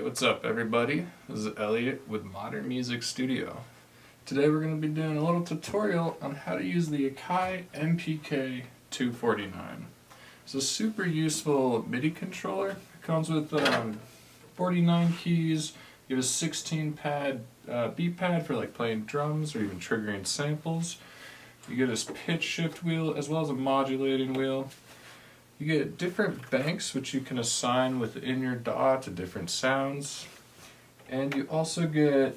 Hey, what's up everybody? This is Elliot with Modern Music Studio. Today we're going to be doing a little tutorial on how to use the Akai MPK 249. It's a super useful MIDI controller. It comes with 49 keys. You have a 16 pad beat pad for like playing drums or even triggering samples. You get a pitch shift wheel as well as a modulating wheel. You get different banks which you can assign within your DAW to different sounds. And you also get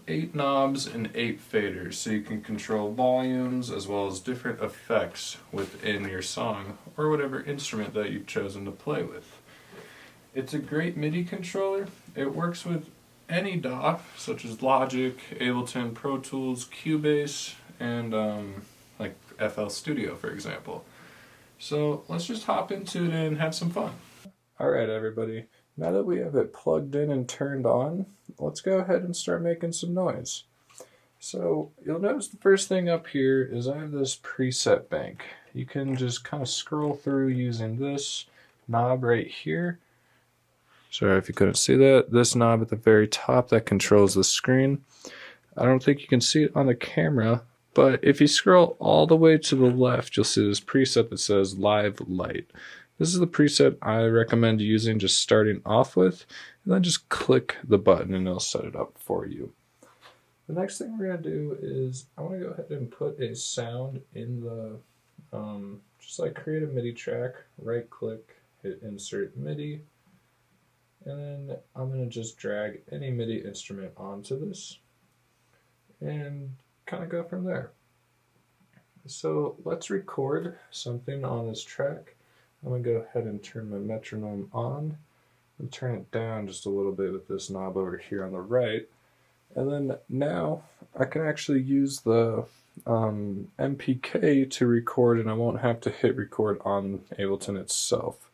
8 knobs and 8 faders, so you can control volumes as well as different effects within your song or whatever instrument that you've chosen to play with. It's a great MIDI controller. It works with any DAW, such as Logic, Ableton, Pro Tools, Cubase, and like FL Studio, for example. So let's just hop into it and have some fun. Alright everybody, now that we have it plugged in and turned on, let's go ahead and start making some noise. So you'll notice the first thing up here is I have this preset bank. You can just kind of scroll through using this knob right here. Sorry if you couldn't see that. This knob at the very top that controls the screen. I don't think you can see it on the camera, but if you scroll all the way to the left, you'll see this preset that says Live Light. This is the preset I recommend using just starting off with, and then just click the button and it'll set it up for you. The next thing we're going to do is I want to go ahead and put a sound in the, just like create a MIDI track, right click, hit insert MIDI, and then I'm going to just drag any MIDI instrument onto this and kind of go from there. So let's record something on this track. I'm going to go ahead and turn my metronome on and turn it down just a little bit with this knob over here on the right. And then now I can actually use the MPK to record, and I won't have to hit record on Ableton itself.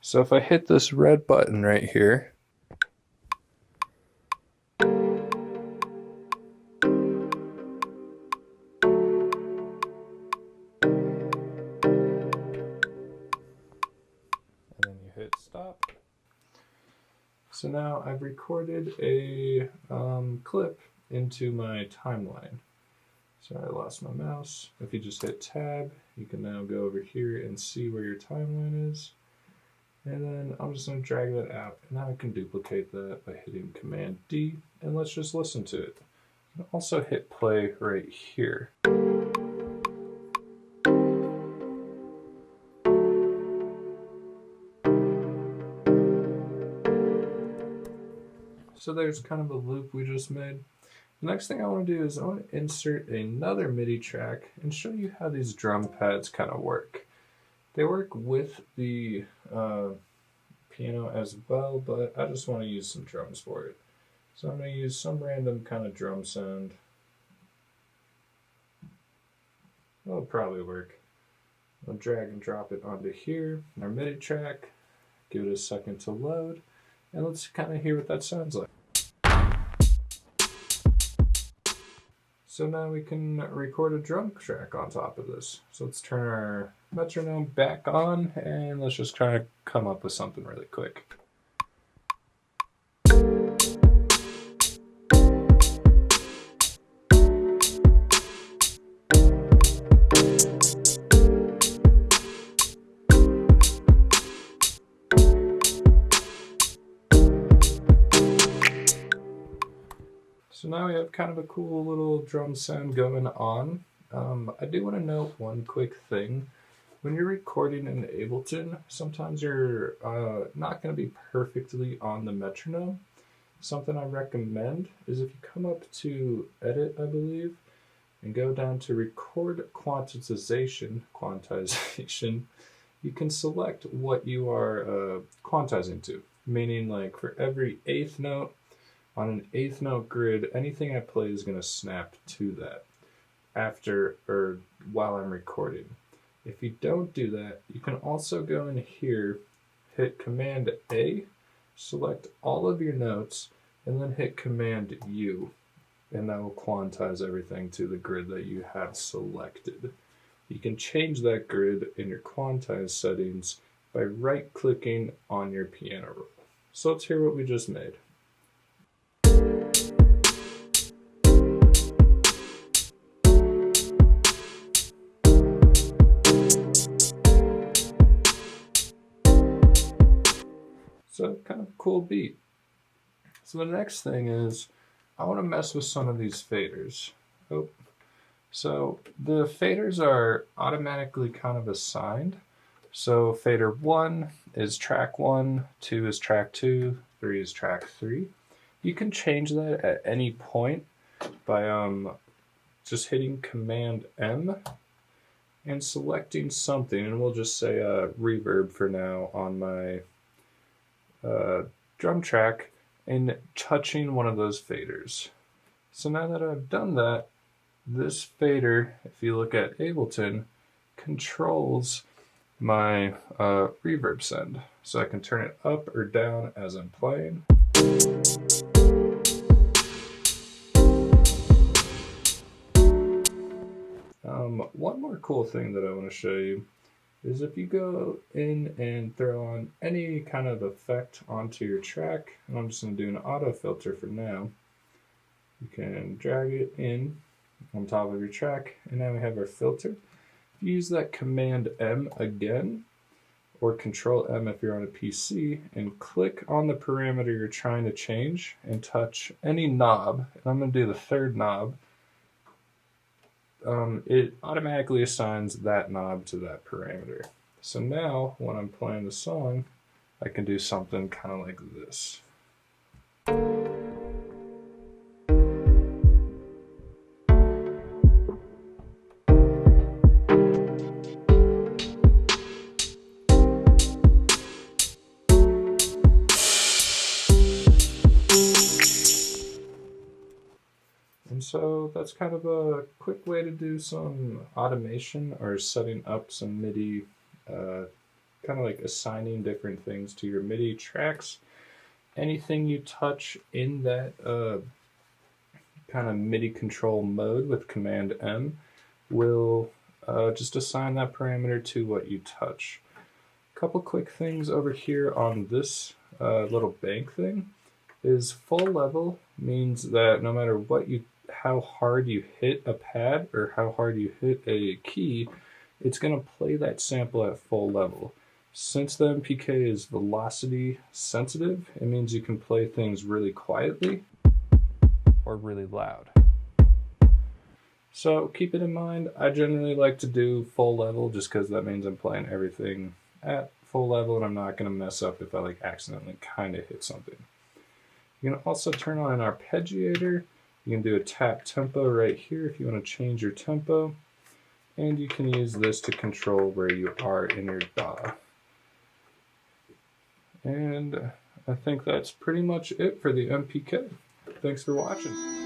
So if I hit this red button right here, hit stop. So now I've recorded a clip into my timeline. So I lost my mouse. If you just hit tab, you can now go over here and see where your timeline is. And then I'm just going to drag that out. And now I can duplicate that by hitting Command D, and let's just listen to it. You can also hit play right here. So there's kind of a loop we just made. The next thing I want to do is I want to insert another MIDI track and show you how these drum pads kind of work. They work with the piano as well, but I just want to use some drums for it. So I'm going to use some random kind of drum sound. That'll probably work. I'll drag and drop it onto here, our MIDI track, give it a second to load, and let's kind of hear what that sounds like. So now we can record a drum track on top of this. So let's turn our metronome back on and let's just try to come up with something really quick. So now we have kind of a cool little drum sound going on. I do want to note one quick thing. When you're recording in Ableton, sometimes you're not going to be perfectly on the metronome. Something I recommend is if you come up to Edit, I believe, and go down to Record Quantization, you can select what you are quantizing to. Meaning like for every 8th note, on an 8th note grid, anything I play is going to snap to that after or while I'm recording. If you don't do that, you can also go in here, hit Command A, select all of your notes, and then hit Command U, and that will quantize everything to the grid that you have selected. You can change that grid in your quantize settings by right-clicking on your piano roll. So let's hear what we just made. So kind of a cool beat. So the next thing is I want to mess with some of these faders. Oh. So the faders are automatically kind of assigned. So fader 1 is track 1, 2 is track 2, 3 is track 3. You can change that at any point by just hitting Command M and selecting something, and we'll just say reverb for now on my drum track, and touching one of those faders. So now that I've done that, this fader, if you look at Ableton, controls my reverb send. So I can turn it up or down as I'm playing. One more cool thing that I want to show you is if you go in and throw on any kind of effect onto your track, and I'm just going to do an auto filter for now, you can drag it in on top of your track, and now we have our filter. If you use that Command M again, or Control M if you're on a PC, and click on the parameter you're trying to change and touch any knob, and I'm going to do the third knob, it automatically assigns that knob to that parameter. So now when I'm playing the song, I can do something kind of like this. And so that's kind of a quick way to do some automation or setting up some MIDI, kind of like assigning different things to your MIDI tracks. Anything you touch in that kind of MIDI control mode with Command M will just assign that parameter to what you touch. A couple quick things over here on this little bank thing is full level means that no matter how hard you hit a pad or how hard you hit a key, it's going to play that sample at full level. Since the MPK is velocity sensitive, it means you can play things really quietly or really loud. So keep it in mind, I generally like to do full level just because that means I'm playing everything at full level and I'm not going to mess up if I like accidentally kind of hit something. You can also turn on an arpeggiator. You can do a tap tempo right here if you want to change your tempo. And you can use this to control where you are in your DAW. And I think that's pretty much it for the MPK. Thanks for watching.